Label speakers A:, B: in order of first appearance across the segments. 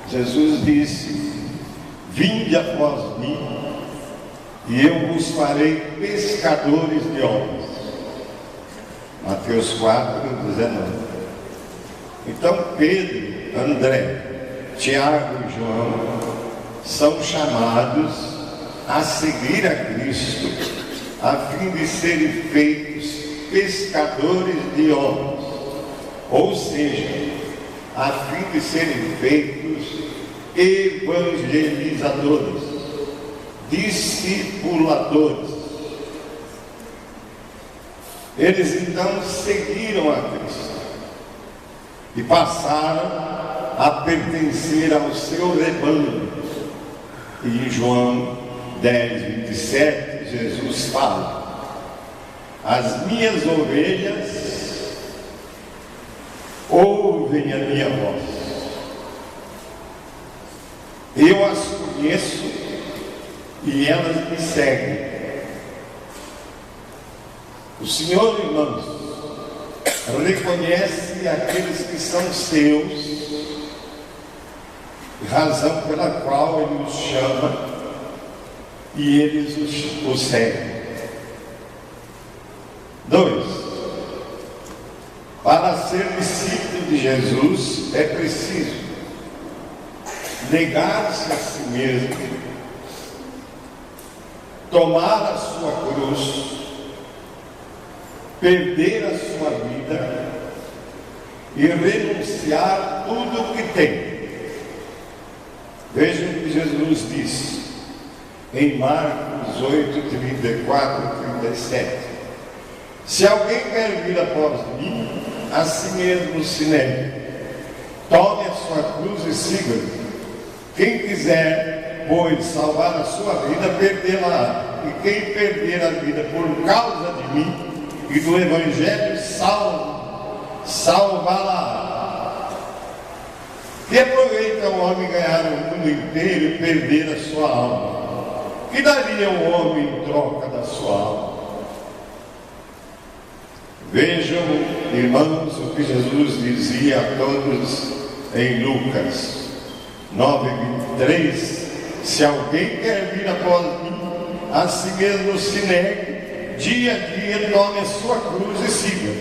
A: Jesus disse: vinde após mim, e eu vos farei pescadores de homens. Mateus 4:19. Então Pedro, André, Tiago e João são chamados a seguir a Cristo, a fim de serem feitos pescadores de homens, ou seja, a fim de serem feitos evangelizadores, discipuladores. Eles então seguiram a Cristo e passaram a pertencer ao seu rebanho. E em João 10:27, Jesus fala: as minhas ovelhas ouvem a minha voz, eu as conheço e elas me seguem. O Senhor, irmãos, reconhece aqueles que são seus, razão pela qual Ele os chama e eles os seguem. 2. Para ser discípulo de Jesus é preciso negar-se a si mesmo, tomar a sua cruz, perder a sua vida e renunciar tudo o que tem. Vejam o que Jesus disse em Marcos 8:34-37. Se alguém quer vir após mim, a si mesmo se negue, tome a sua cruz e siga-me. Quem quiser, pois, salvar a sua vida, perdê-la, e quem perder a vida por causa de mim e do Evangelho, salvá-la. Que aproveita o homem ganhar o mundo inteiro e perder a sua alma? Que daria o homem em troca da sua alma? Vejam, irmãos, o que Jesus dizia a todos em Lucas 9:23: se alguém quer vir após mim, a si mesmo se negue, dia a dia tome a sua cruz e siga.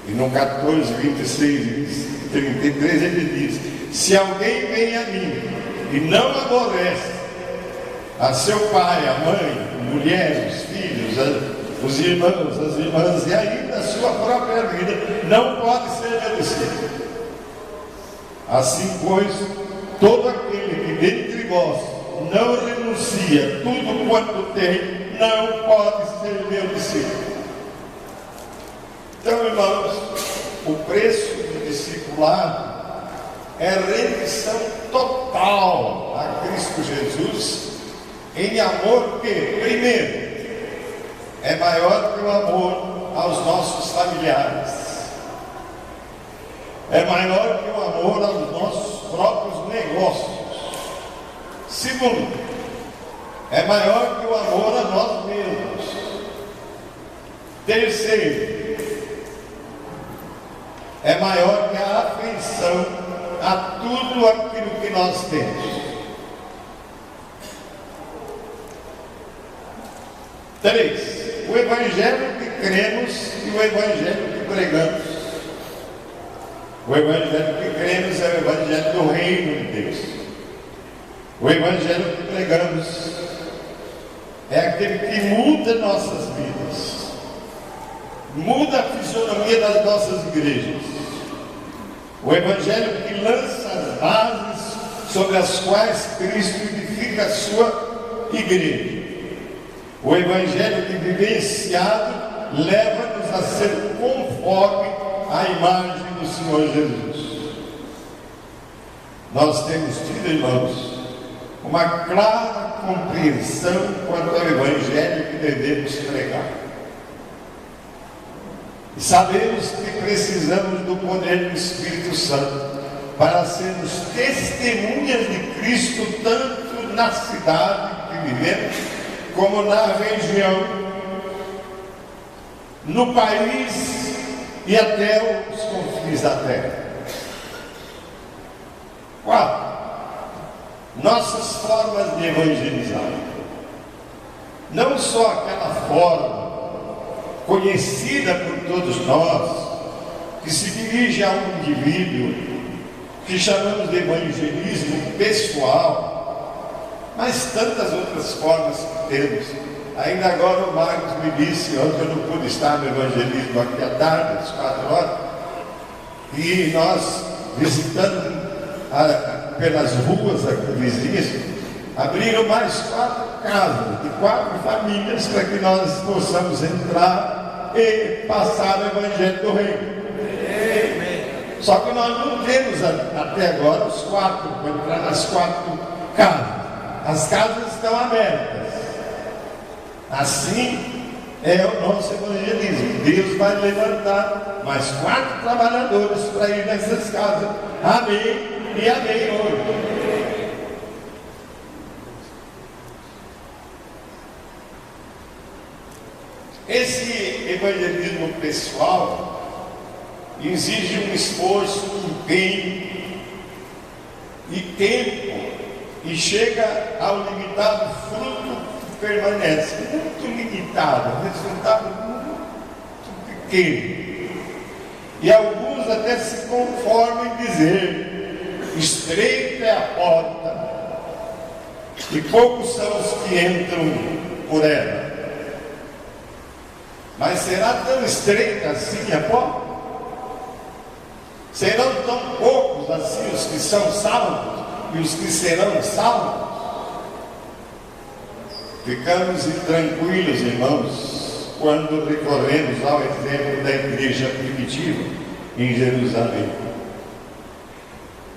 A: E no 14:26-33 ele diz: se alguém vem a mim e não aborrece a seu pai, a mãe, a mulher, os filhos, os irmãos, as irmãs e ainda a sua própria vida, não pode ser meu discípulo. Assim, pois, todo aquele que dentre vós não renuncia tudo quanto tem, não pode ser meu discípulo. Então, irmãos, o preço do discipulado é rendição total a Cristo Jesus, em amor que, primeiro, é maior que o amor aos nossos familiares, é maior que o amor aos nossos próprios negócios. Segundo, é maior que o amor a nós mesmos. Terceiro, é maior que a afeição a tudo aquilo que nós temos. 3. O Evangelho que cremos e o Evangelho que pregamos. O Evangelho que cremos é o Evangelho do Reino de Deus. O Evangelho que pregamos é aquele que muda nossas vidas, muda a fisionomia das nossas igrejas. O Evangelho que lança as bases sobre as quais Cristo edifica a sua igreja. O Evangelho que, vivenciado, leva-nos a ser conforme a imagem do Senhor Jesus. Nós temos tido, irmãos, uma clara compreensão quanto ao Evangelho que devemos pregar. E sabemos que precisamos do poder do Espírito Santo para sermos testemunhas de Cristo, tanto na cidade que vivemos, como na região, no país e até os confins da terra. 4. nossas formas de evangelizar. Não só aquela forma conhecida por todos nós, que se dirige a um indivíduo, que chamamos de evangelismo pessoal, mas tantas outras formas que temos. Ainda agora o Marcos me disse, ontem eu não pude estar no evangelismo aqui à tarde, às 4 horas, e nós visitando pelas ruas aqui vizinhas, abriram mais 4 casas, de 4 famílias, para que nós possamos entrar e passar o Evangelho do Reino. Só que nós não temos até agora os 4, para entrar nas 4 casas. As casas estão abertas. Assim é o nosso evangelismo. Deus vai levantar mais 4 trabalhadores para ir nessas casas. Amém e amém hoje. Esse evangelismo pessoal exige um esforço, um empenho e tempo, e chega ao limitado fruto que permanece. Muito limitado, resultado muito pequeno. E alguns até se conformam em dizer: estreita é a porta, e poucos são os que entram por ela. Mas será tão estreita assim a porta? Serão tão poucos assim os que são salvos e os que serão salvos? Ficamos intranquilos, irmãos, quando recorremos ao exemplo da igreja primitiva em Jerusalém.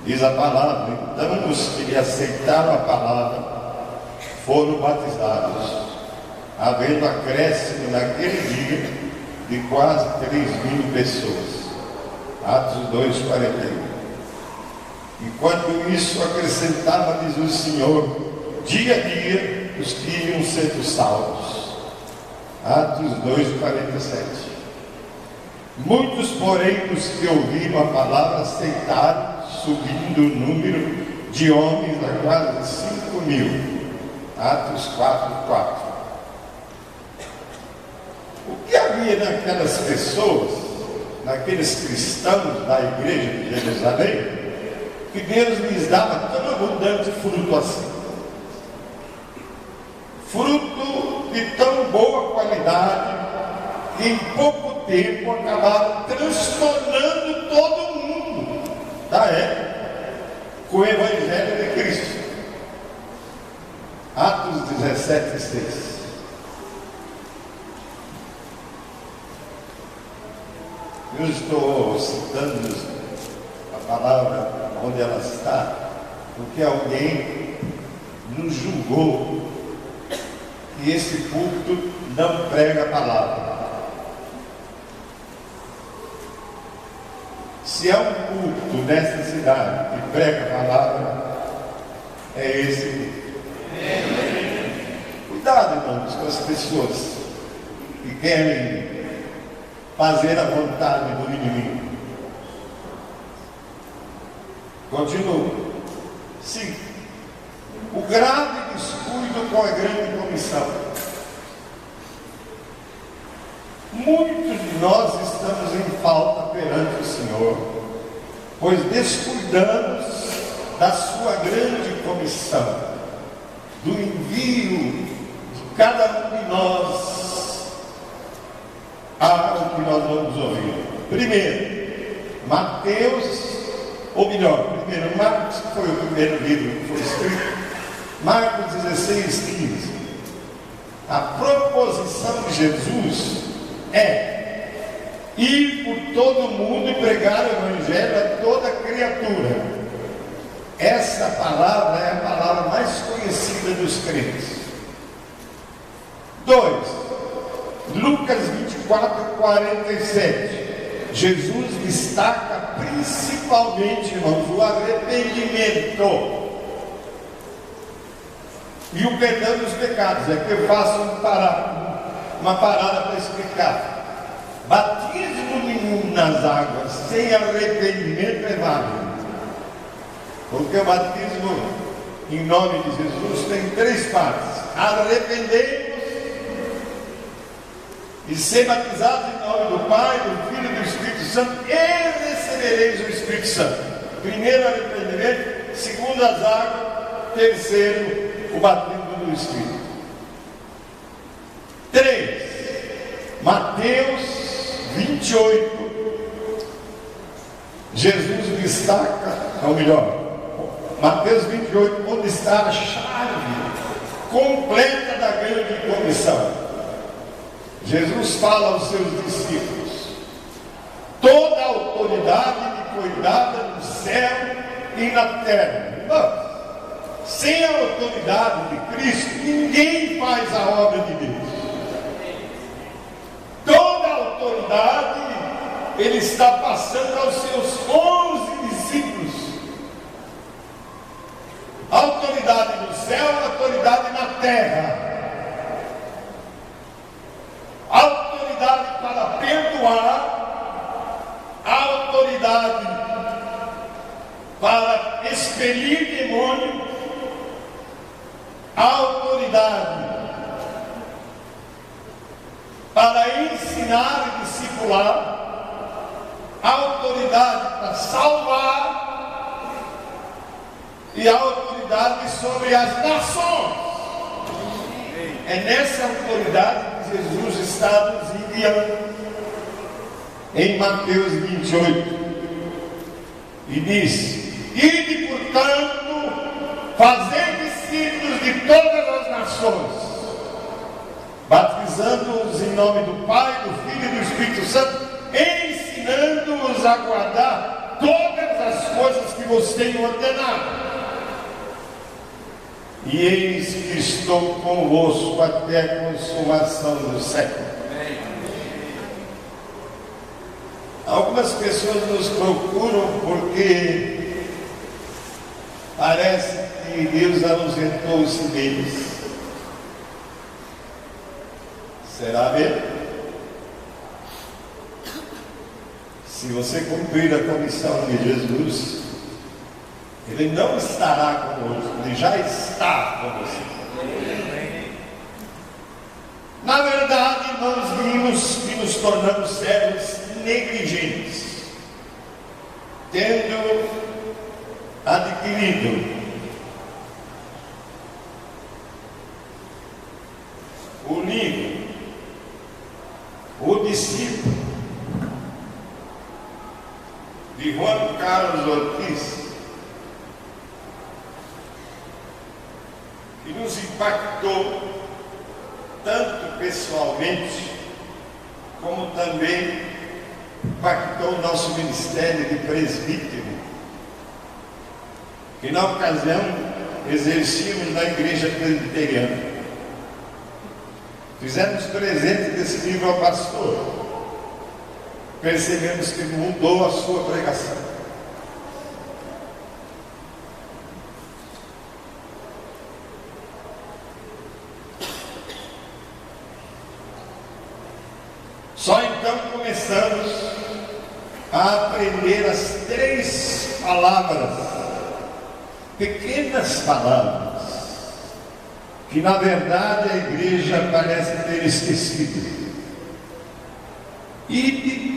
A: Diz a palavra: então os que aceitaram a palavra foram batizados, havendo acréscimo naquele dia de quase 3.000 pessoas. Atos 2:41. Enquanto isso acrescentava-lhes o Senhor, dia a dia, os que iam sendo salvos. Atos 2:47. Muitos, porém, dos que ouviram a palavra aceitaram, subindo o número de homens a quase 5.000. Atos 4:4. O que havia naquelas pessoas, naqueles cristãos da igreja de Jerusalém, que Deus lhes dava tão abundante fruto assim? Fruto de tão boa qualidade, que em pouco tempo acabaram transtornando todo mundo da época com o Evangelho de Cristo. Atos 17:6. Eu estou citando a palavra onde ela está, porque alguém nos julgou que esse púlpito não prega a palavra. Se há um púlpito nessa cidade que prega a palavra, é esse púlpito. Cuidado, irmãos, com as pessoas que querem fazer a vontade do inimigo. Continuo. 5. O grave descuido com a grande comissão. Muitos de nós estamos em falta perante o Senhor, pois descuidamos da sua grande comissão, do envio de cada um de nós ao que nós vamos ouvir. Primeiro, Marcos, que foi o primeiro livro que foi escrito, Marcos 16:15. A proposição de Jesus é ir por todo mundo e pregar o Evangelho a toda criatura. Essa palavra é a palavra mais conhecida dos crentes. 2. Lucas 24:47. Jesus destaca principalmente, irmãos, o arrependimento e o perdão dos pecados. É que eu faço uma parada para explicar. Batismo nenhum nas águas sem arrependimento é válido, porque o batismo em nome de Jesus, tem 3 partes: arrependei-vos e ser batizados em nome do Pai, do Filho e do Espírito Santo, e recebereis o Espírito Santo. Primeiro, arrependimento; segundo, as águas; terceiro, o batismo do Espírito. 3. Mateus 28. Jesus destaca, ou melhor, Mateus 28, onde está a chave completa da grande comissão. Jesus fala aos seus discípulos: toda a autoridade me foi dada no céu e na terra. Irmãos, sem a autoridade de Cristo, ninguém faz a obra de Deus. Toda a autoridade Ele está passando aos seus 11 discípulos. Autoridade no céu, autoridade na terra. Autoridade para perdoar, autoridade para expelir demônio, autoridade para ensinar e discipular, autoridade para salvar e autoridade sobre as nações. É nessa autoridade que Jesus está nos enviando. Em Mateus 28, e diz: ide, portanto, fazer discípulos de todas as nações, batizando-os em nome do Pai, do Filho e do Espírito Santo, ensinando-os a guardar todas as coisas que vos tenho ordenado. E eis que estou convosco até a consumação do século. Algumas pessoas nos procuram porque parece que Deus ausentou-se deles. Será mesmo? Se você cumprir a comissão de Jesus, Ele não estará conosco, Ele já está com você. Na verdade, nós vimos que nos tornamos servos negligentes, tendo adquirido o livro, o discípulo de Juan Carlos Ortiz, que nos impactou tanto pessoalmente, como também impactou o nosso ministério de presbítero, que na ocasião exercíamos na igreja presbiteriana. Fizemos presente desse livro ao pastor. Percebemos que mudou a sua pregação. Só então começamos a aprender as 3 palavras, pequenas palavras, que na verdade a igreja parece ter esquecido. Ide,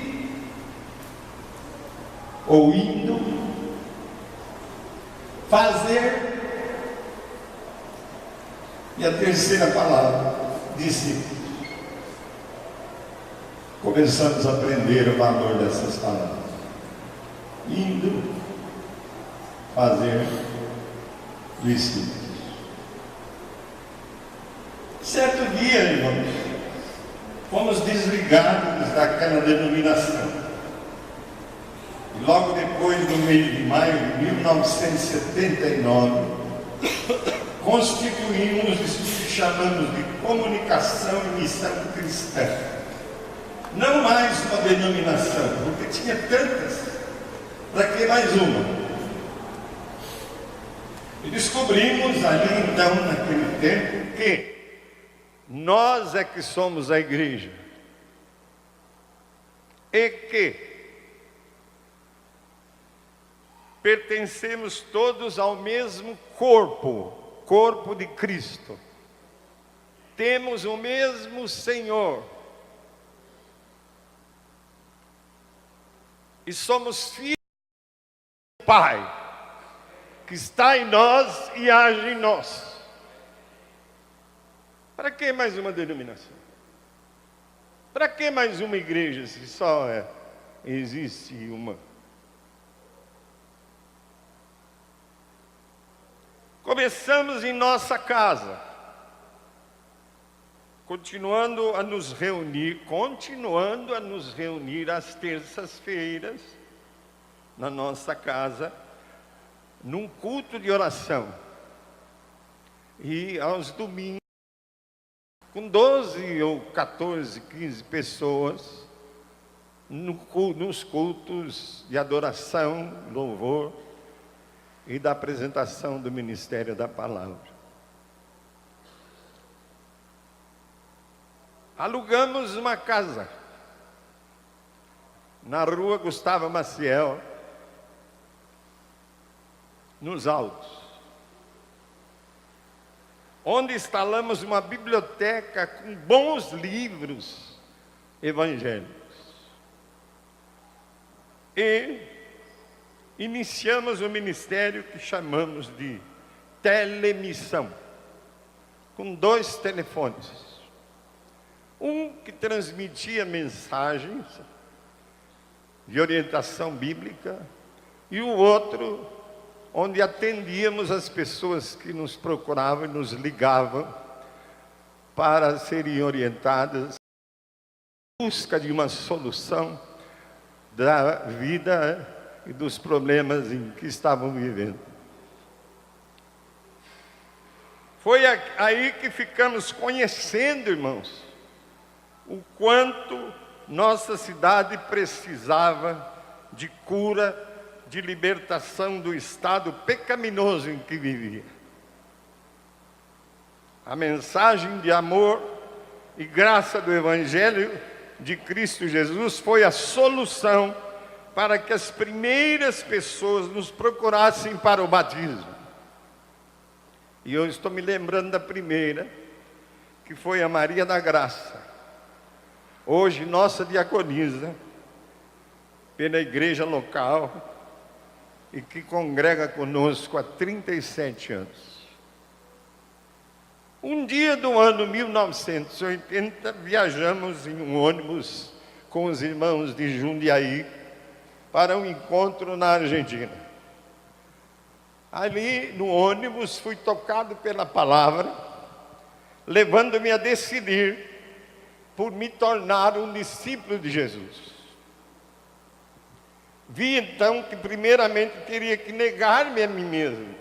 A: ou indo, fazer, e a terceira palavra, discípulo. Começamos a aprender o valor dessas palavras. Indo, fazer, discípulos. Certo dia, irmãos, fomos desligados daquela denominação. E logo depois, no mês de maio de 1979, constituímos isso que chamamos de Comunicação e Missão Cristã. Não mais uma denominação, porque tinha tantas, para que mais uma? E descobrimos ali então, naquele tempo, que nós é que somos a igreja, e que
B: pertencemos todos ao mesmo corpo, corpo de Cristo. Temos o mesmo Senhor. E somos filhos do Pai, que está em nós e age em nós. Para que mais uma denominação? Para que mais uma igreja, se só existe uma? Começamos em nossa casa, continuando a nos reunir às terças-feiras, na nossa casa, num culto de oração. E aos domingos, com 12 ou 14, 15 pessoas, nos cultos de adoração, louvor e da apresentação do ministério da palavra. Alugamos uma casa na rua Gustavo Maciel, nos Altos, onde instalamos uma biblioteca com bons livros evangélicos. E iniciamos o ministério que chamamos de telemissão, com 2 telefones. Um que transmitia mensagens de orientação bíblica e o outro onde atendíamos as pessoas que nos procuravam e nos ligavam para serem orientadas em busca de uma solução da vida e dos problemas em que estavam vivendo. Foi aí que ficamos conhecendo, irmãos, o quanto nossa cidade precisava de cura, de libertação do estado pecaminoso em que vivia. A mensagem de amor e graça do Evangelho de Cristo Jesus foi a solução para que as primeiras pessoas nos procurassem para o batismo. E eu estou me lembrando da primeira, que foi a Maria da Graça, hoje nossa diaconisa, pela igreja local, e que congrega conosco há 37 anos. Um dia do ano 1980, viajamos em um ônibus com os irmãos de Jundiaí para um encontro na Argentina. Ali no ônibus fui tocado pela palavra, levando-me a decidir por me tornar um discípulo de Jesus. Vi então que primeiramente teria que negar-me a mim mesmo.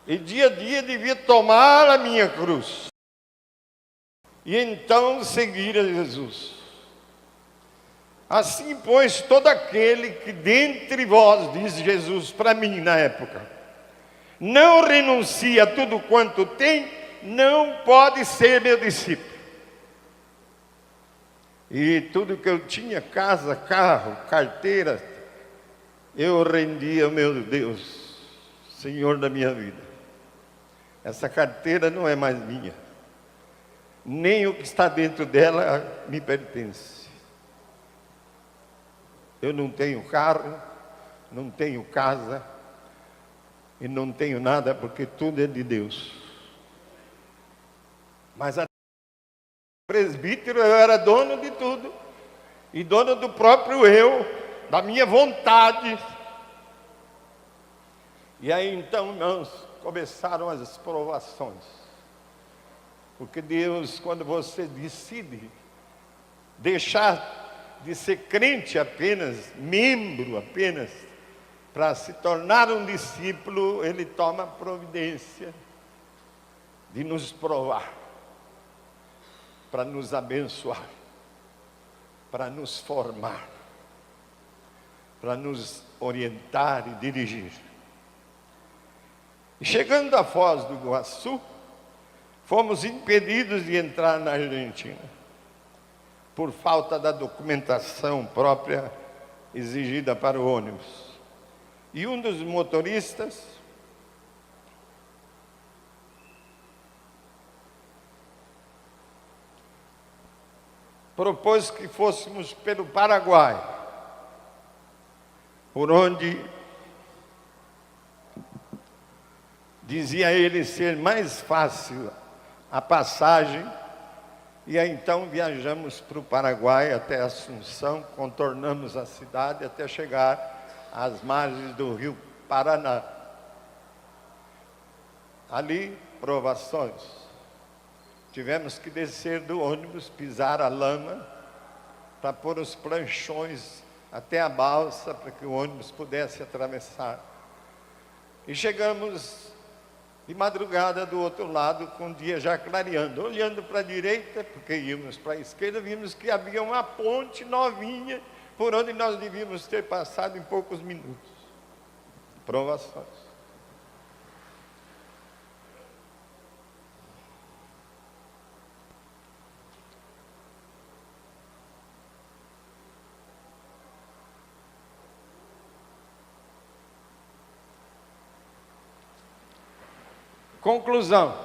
B: E dia a dia devia tomar a minha cruz. E então seguir a Jesus. Assim, pois, todo aquele que dentre vós, diz Jesus para mim na época, não renuncia a tudo quanto tem, não pode ser meu discípulo. E tudo que eu tinha, casa, carro, carteira, eu rendia ao meu Deus, Senhor da minha vida. Essa carteira não é mais minha, nem o que está dentro dela me pertence. Eu não tenho carro, não tenho casa, e não tenho nada, porque tudo é de Deus. Mas a presbítero, eu era dono de tudo, e dono do próprio eu, da minha vontade. E aí então, irmãos, começaram as provações, porque Deus, quando você decide deixar de ser crente apenas, membro apenas, para se tornar um discípulo, Ele toma providência de nos provar, para nos abençoar, para nos formar, para nos orientar e dirigir. E chegando a Foz do Iguaçu, fomos impedidos de entrar na Argentina, por falta da documentação própria exigida para o ônibus. E um dos motoristas propôs que fôssemos pelo Paraguai, por onde dizia ele ser mais fácil a passagem, e aí então viajamos para o Paraguai até Assunção, contornamos a cidade até chegar às margens do rio Paraná. Ali, provações. Tivemos que descer do ônibus, pisar a lama, para pôr os planchões até a balsa, para que o ônibus pudesse atravessar. E chegamos de madrugada do outro lado, com o dia já clareando. Olhando para a direita, porque íamos para a esquerda, vimos que havia uma ponte novinha, por onde nós devíamos ter passado em poucos minutos. Provações. Conclusão.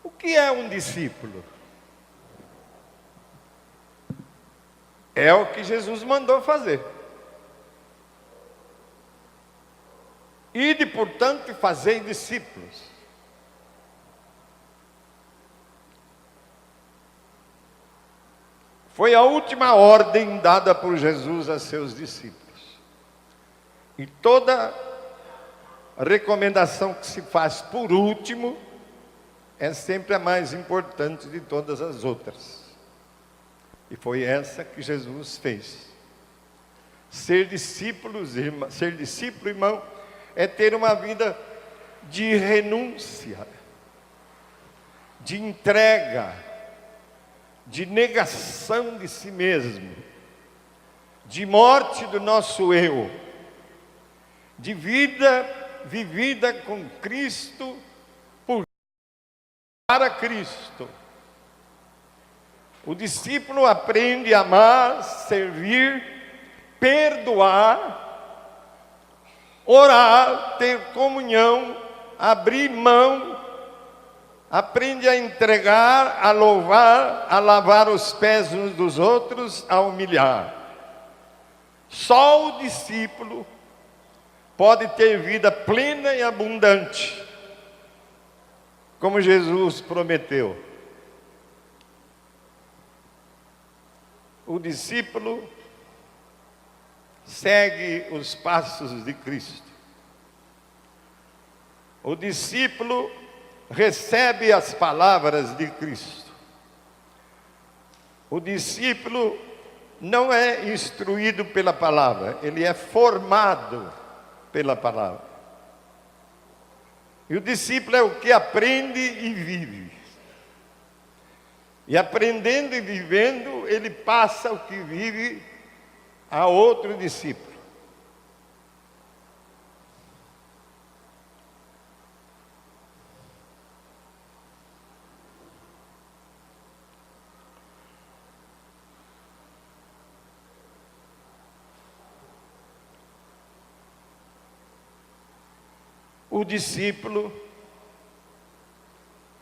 B: O que é um discípulo? É o que Jesus mandou fazer. Ide, portanto, e fazei discípulos. Foi a última ordem dada por Jesus a seus discípulos. E toda a recomendação que se faz por último é sempre a mais importante de todas as outras. E foi essa que Jesus fez. Ser discípulo, irmão, é ter uma vida de renúncia, de entrega, de negação de si mesmo, de morte do nosso eu, de vida vivida com Cristo, para Cristo. O discípulo aprende a amar, servir, perdoar, orar, ter comunhão, abrir mão, aprende a entregar, a louvar, a lavar os pés uns dos outros, a humilhar. Só o discípulo pode ter vida plena e abundante, como Jesus prometeu. O discípulo segue os passos de Cristo. O discípulo recebe as palavras de Cristo. O discípulo não é instruído pela palavra, ele é formado pela palavra. E o discípulo é o que aprende e vive. E aprendendo e vivendo, ele passa o que vive a outro discípulo. O discípulo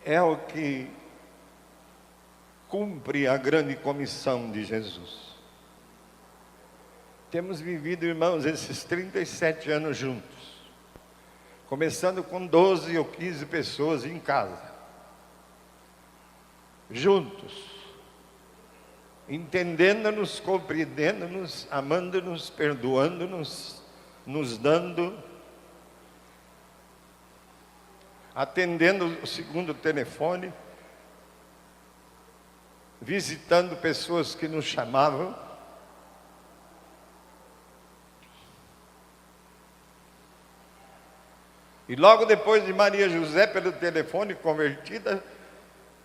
B: é o que cumpre a grande comissão de Jesus. Temos vivido, irmãos, esses 37 anos juntos, começando com 12 ou 15 pessoas em casa, juntos, entendendo-nos, compreendendo-nos, amando-nos, perdoando-nos, nos dando, atendendo o segundo telefone, visitando pessoas que nos chamavam. E logo depois de Maria José, pelo telefone, convertida,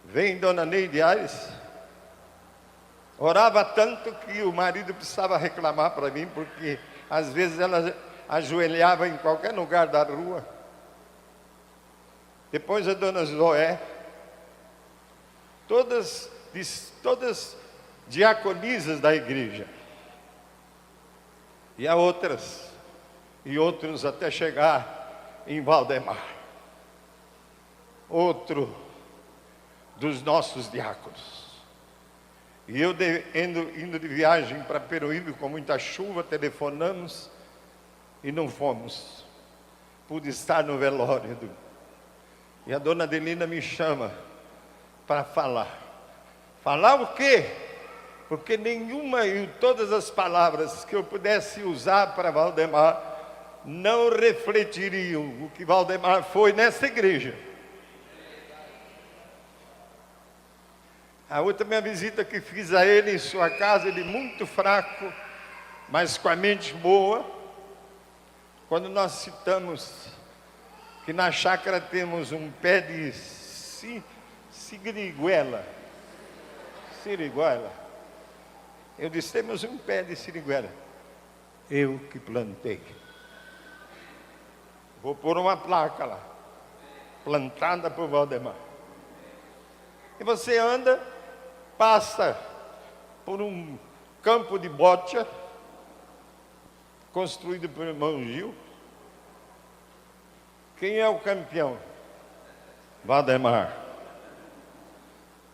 B: vem Dona Neide Aires. Orava tanto que o marido precisava reclamar para mim, porque às vezes ela ajoelhava em qualquer lugar da rua. Depois a Dona Zoé, todas diaconisas da igreja. e a outras, e outros até chegar em Valdemar. Outro dos nossos diáconos. E eu indo de viagem para Peruíbe com muita chuva, telefonamos e não fomos. Pude estar no velório. E a dona Adelina me chama para falar. Falar o quê? Porque nenhuma e todas as palavras que eu pudesse usar para Valdemar não refletiriam o que Valdemar foi nessa igreja. A última visita que fiz a ele em sua casa, ele muito fraco, mas com a mente boa. Quando nós citamos que na chácara temos um pé de siriguela, eu disse, temos um pé de siriguela, eu que plantei. Vou pôr uma placa lá, plantada por Valdemar. E você anda, passa por um campo de bocha, construído pelo irmão Gil. Quem é o campeão? Valdemar.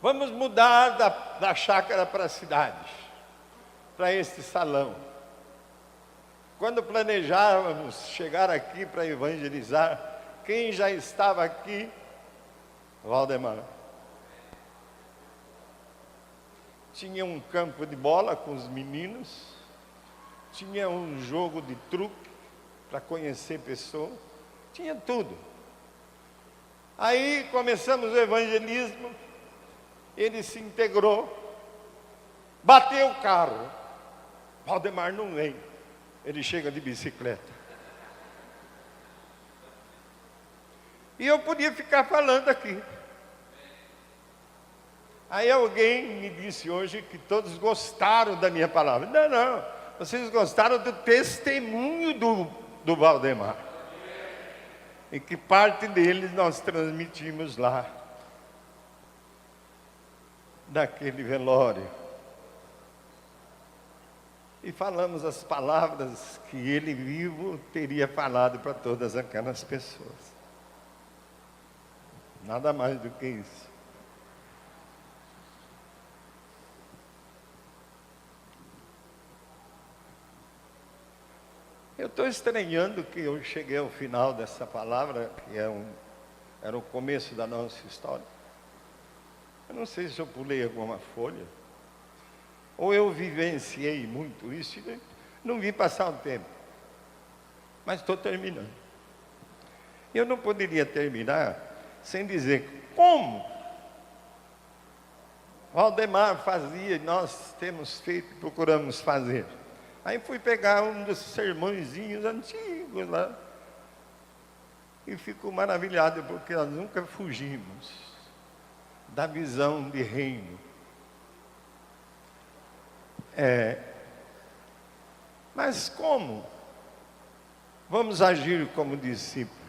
B: Vamos mudar da chácara para a cidade, para este salão. Quando planejávamos chegar aqui para evangelizar, quem já estava aqui? Valdemar. Tinha um campo de bola com os meninos, tinha um jogo de truque para conhecer pessoas, tinha tudo. Aí começamos o evangelismo, ele se integrou, bateu o carro. Valdemar não vem, ele chega de bicicleta. E eu podia ficar falando aqui. Aí alguém me disse hoje que todos gostaram da minha palavra. Não, vocês gostaram do testemunho do Valdemar. E que parte deles nós transmitimos lá, naquele velório. E falamos as palavras que ele vivo teria falado para todas aquelas pessoas. Nada mais do que isso. Eu estou estranhando que eu cheguei ao final dessa palavra, que era o começo da nossa história. Eu não sei se eu pulei alguma folha, ou eu vivenciei muito isso e não vi passar o tempo. Mas estou terminando. Eu não poderia terminar sem dizer como Valdemar fazia, nós temos feito, procuramos fazer. Aí fui pegar um dos sermõezinhos antigos lá e fico maravilhado, porque nós nunca fugimos da visão de reino. Mas como vamos agir como discípulo?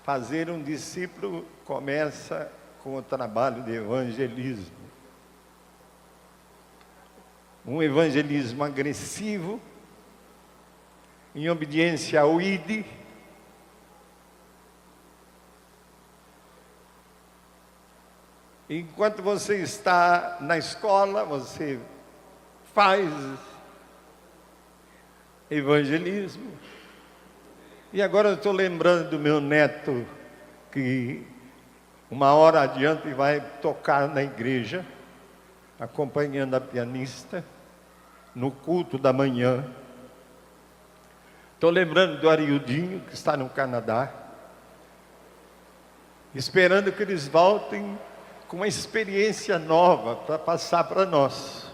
B: Fazer um discípulo começa com o trabalho de evangelismo. Um evangelismo agressivo, em obediência ao ID. Enquanto você está na escola, você faz evangelismo. E agora eu estou lembrando do meu neto, que uma hora adiante vai tocar na igreja, acompanhando a pianista, no culto da manhã. Estou lembrando do Ariudinho, que está no Canadá, esperando que eles voltem com uma experiência nova para passar para nós.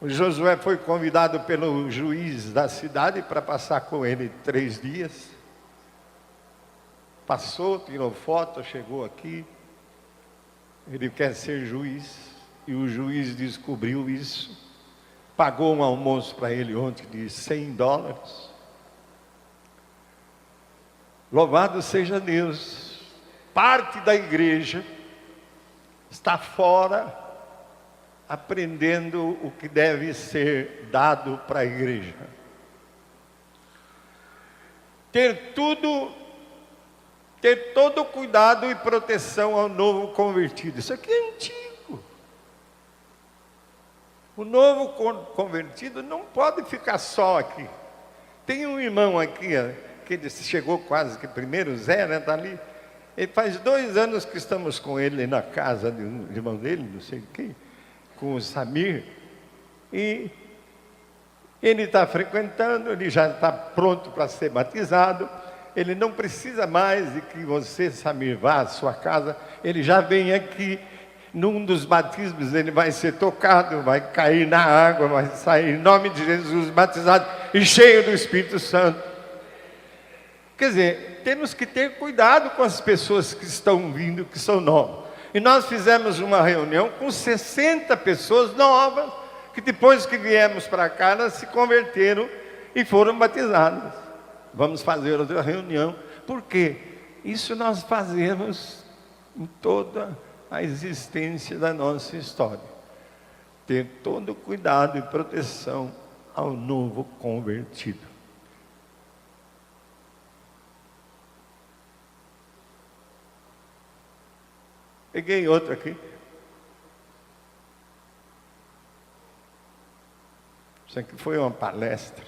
B: O Josué foi convidado pelo juiz da cidade para passar com ele 3 dias. Passou, tirou foto, chegou aqui. Ele quer ser juiz, e o juiz descobriu isso. Pagou um almoço para ele ontem de $100. Louvado seja Deus. Parte da igreja está fora aprendendo o que deve ser dado para a igreja. Ter todo cuidado e proteção ao novo convertido. Isso aqui é antigo. O novo convertido não pode ficar só aqui. Tem um irmão aqui, que ele chegou quase que primeiro, Zé, né, tá ali. Ele faz 2 anos que estamos com ele na casa de um irmão dele, não sei quem, com o Samir. E ele está frequentando, ele já está pronto para ser batizado. Ele não precisa mais de que você, Samir, vá à sua casa. Ele já vem aqui. Num dos batismos ele vai ser tocado, vai cair na água, vai sair em nome de Jesus, batizado e cheio do Espírito Santo. Quer dizer, temos que ter cuidado com as pessoas que estão vindo, que são novas. E nós fizemos uma reunião com 60 pessoas novas, que depois que viemos para cá, elas se converteram e foram batizadas. Vamos fazer outra reunião. Por quê? Isso nós fazemos em toda a existência da nossa história. Ter todo cuidado e proteção ao novo convertido. Peguei outro aqui. Isso aqui foi uma palestra.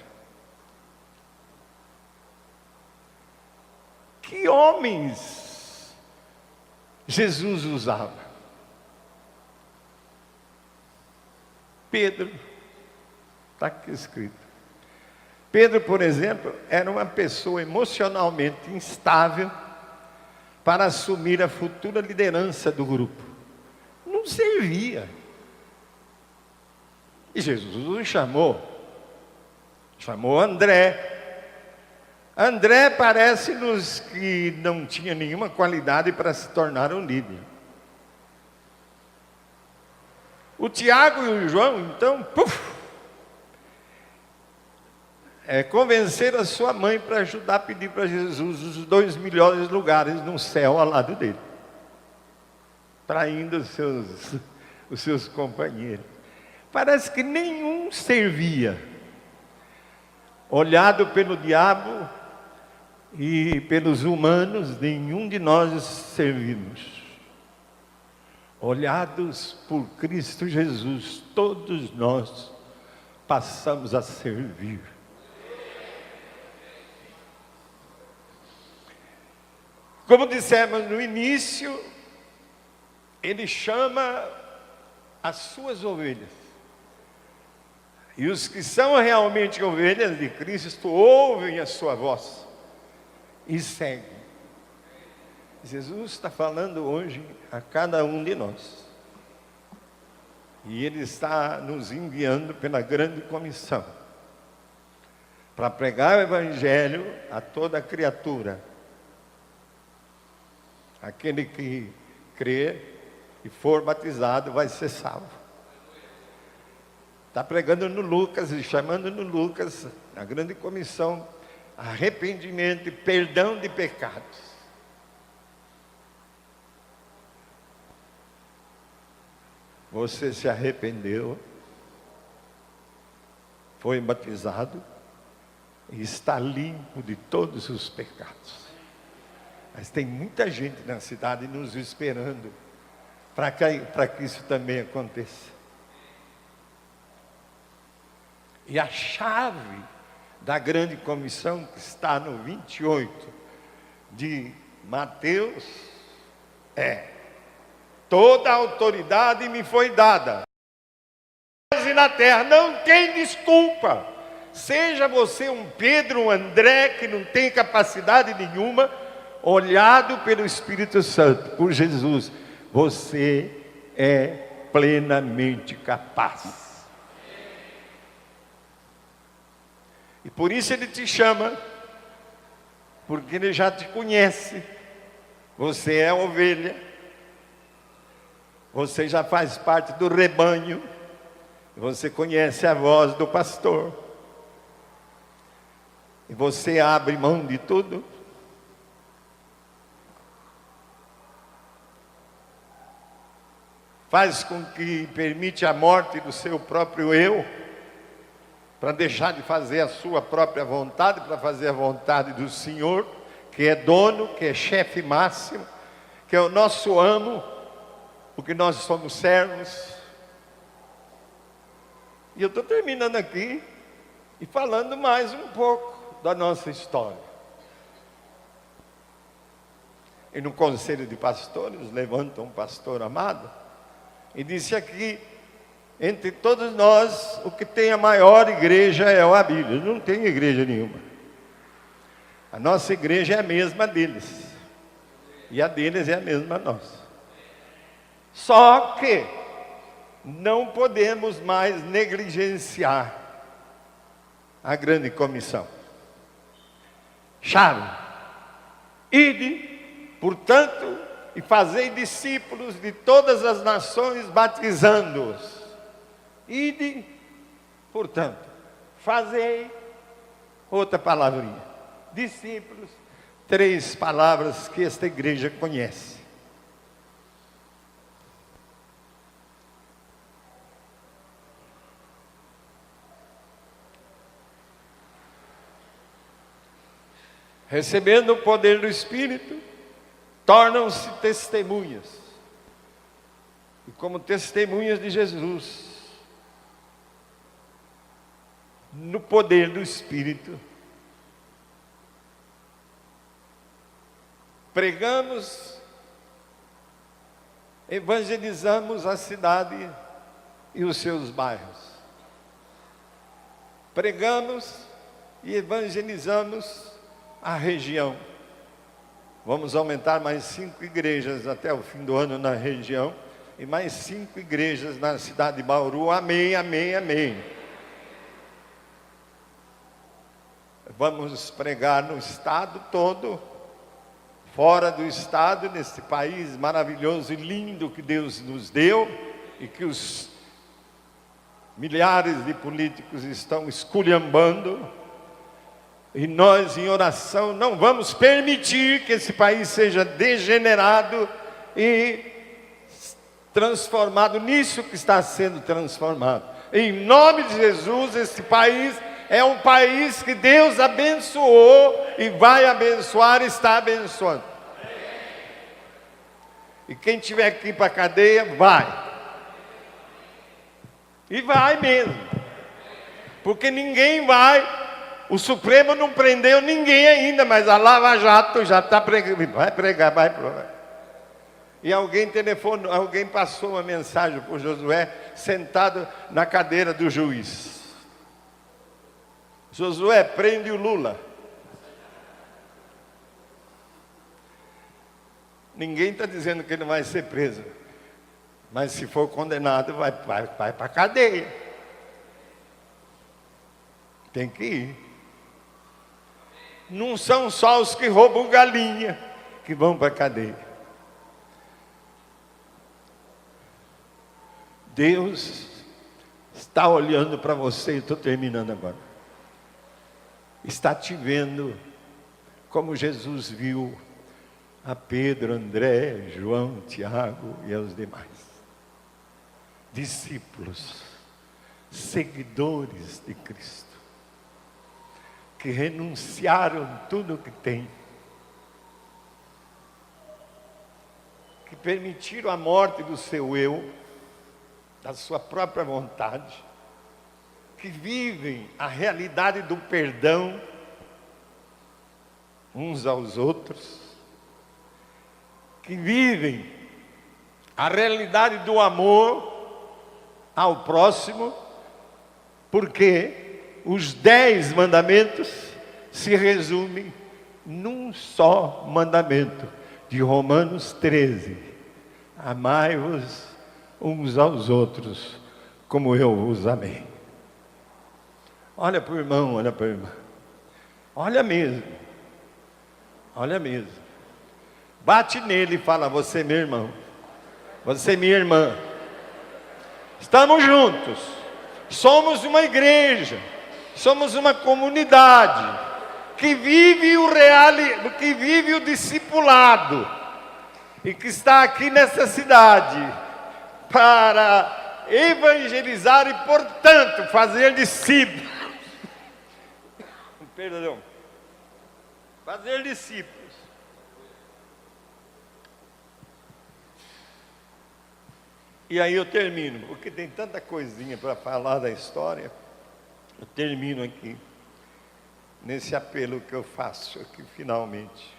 B: Que homens Jesus usava? Pedro, está aqui escrito. Pedro, por exemplo, era uma pessoa emocionalmente instável para assumir a futura liderança do grupo. Não servia. E Jesus o chamou André. André parece-nos que não tinha nenhuma qualidade para se tornar um líder. O Tiago e o João, então, convenceram a sua mãe para ajudar a pedir para Jesus os 2 melhores lugares no céu ao lado dele, traindo os seus companheiros. Parece que nenhum servia. Olhado pelo diabo e pelos humanos, nenhum de nós servimos. Olhados por Cristo Jesus, todos nós passamos a servir. Como dissemos no início, ele chama as suas ovelhas. E os que são realmente ovelhas de Cristo ouvem a sua voz e seguem. Jesus está falando hoje a cada um de nós. E Ele está nos enviando pela grande comissão para pregar o Evangelho a toda criatura. Aquele que crer e for batizado vai ser salvo. Está pregando no Lucas e chamando no Lucas, na grande comissão, arrependimento e perdão de pecados. Você se arrependeu, foi batizado e está limpo de todos os pecados. Mas tem muita gente na cidade nos esperando para que isso também aconteça. E a chave da grande comissão, que está no 28 de Mateus, é: toda a autoridade me foi dada, e na terra. Não tem desculpa. Seja você um Pedro, um André, que não tem capacidade nenhuma, olhado pelo Espírito Santo, por Jesus, você é plenamente capaz. E por isso Ele te chama, porque Ele já te conhece. Você é ovelha, você já faz parte do rebanho, você conhece a voz do pastor, e você abre mão de tudo. faz com que permite a morte do seu próprio eu, para deixar de fazer a sua própria vontade, para fazer a vontade do Senhor, que é dono, que é chefe máximo, que é o nosso amo, porque nós somos servos. E eu estou terminando aqui e falando mais um pouco da nossa história. E no conselho de pastores, levanta um pastor amado, e disse aqui, entre todos nós, o que tem a maior igreja é a Bíblia. Não tem igreja nenhuma. A nossa igreja é a mesma deles. E a deles é a mesma nossa. Só que não podemos mais negligenciar a grande comissão. Chave. Ide, portanto, e fazei discípulos de todas as nações, batizando-os. Ide, portanto, fazei, outra palavrinha, discípulos, 3 palavras que esta igreja conhece. Recebendo o poder do Espírito, tornam-se testemunhas. E como testemunhas de Jesus, no poder do Espírito, pregamos, evangelizamos a cidade e os seus bairros. Pregamos e evangelizamos a região. Vamos aumentar mais 5 igrejas até o fim do ano na região e mais 5 igrejas na cidade de Bauru. Amém, amém, amém. Vamos pregar no estado todo, fora do estado, nesse país maravilhoso e lindo que Deus nos deu e que os milhares de políticos estão esculhambando. E nós, em oração, não vamos permitir que esse país seja degenerado e transformado nisso que está sendo transformado. Em nome de Jesus, esse país é um país que Deus abençoou e vai abençoar e está abençoando. E quem tiver que ir para a cadeia, vai. E vai mesmo. Porque ninguém vai. O Supremo não prendeu ninguém ainda, mas a Lava Jato já está pregando. Vai pregar, vai. E alguém passou uma mensagem para o Josué, sentado na cadeira do juiz. Josué, prende o Lula. Ninguém está dizendo que ele vai ser preso. Mas se for condenado, vai para a cadeia. Tem que ir. Não são só os que roubam galinha que vão para a cadeia. Deus está olhando para você, estou terminando agora. Está te vendo como Jesus viu a Pedro, André, João, Tiago e aos demais. Discípulos, seguidores de Cristo, que renunciaram tudo o que têm, que permitiram a morte do seu eu, da sua própria vontade, que vivem a realidade do perdão uns aos outros, que vivem a realidade do amor ao próximo, porque os 10 mandamentos se resumem num só mandamento, de Romanos 13: amai-vos uns aos outros, como eu vos amei. Olha para o irmão, olha para a irmã. Olha mesmo. Olha mesmo. Bate nele e fala: você é meu irmão. Você é minha irmã. Estamos juntos. Somos uma igreja. Somos uma comunidade que vive que vive o discipulado e que está aqui nessa cidade para evangelizar e, portanto, fazer discípulos. Perdão. Fazer discípulos. E aí eu termino, porque tem tanta coisinha para falar da história. Eu termino aqui, nesse apelo que eu faço aqui finalmente.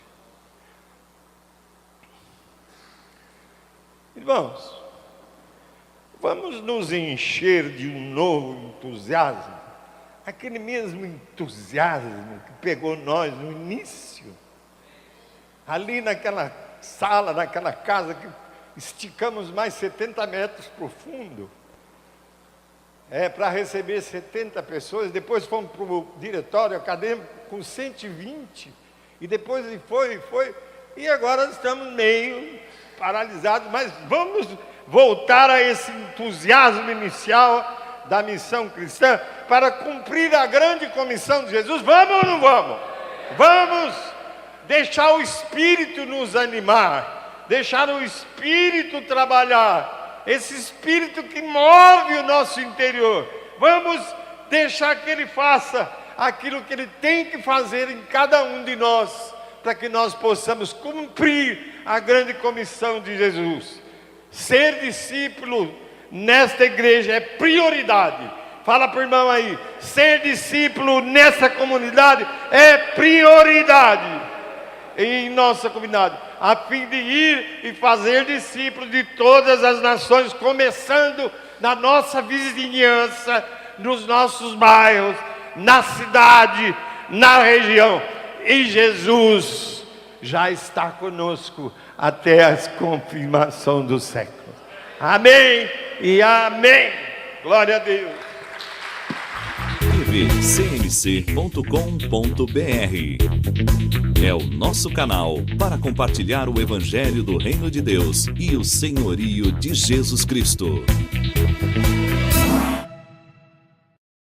B: Irmãos, vamos nos encher de um novo entusiasmo, aquele mesmo entusiasmo que pegou nós no início, ali naquela sala, naquela casa que esticamos mais 70 metros para o fundo, para receber 70 pessoas, depois fomos para o diretório acadêmico com 120, e depois foi, e agora estamos meio paralisados, mas vamos voltar a esse entusiasmo inicial da missão cristã, para cumprir a grande comissão de Jesus. Vamos ou não vamos? Vamos deixar o Espírito nos animar, deixar o Espírito trabalhar, esse Espírito que move o nosso interior. Vamos deixar que Ele faça aquilo que Ele tem que fazer em cada um de nós, para que nós possamos cumprir a grande comissão de Jesus. Ser discípulo nesta igreja é prioridade. Fala para o irmão aí, ser discípulo nessa comunidade é prioridade em nossa comunidade, a fim de ir e fazer discípulos de todas as nações, começando na nossa vizinhança, nos nossos bairros, na cidade, na região. E Jesus já está conosco até a confirmação do século. Amém e amém. Glória a Deus.
C: tvcmc.com.br é o nosso canal para compartilhar o Evangelho do Reino de Deus e o senhorio de Jesus Cristo.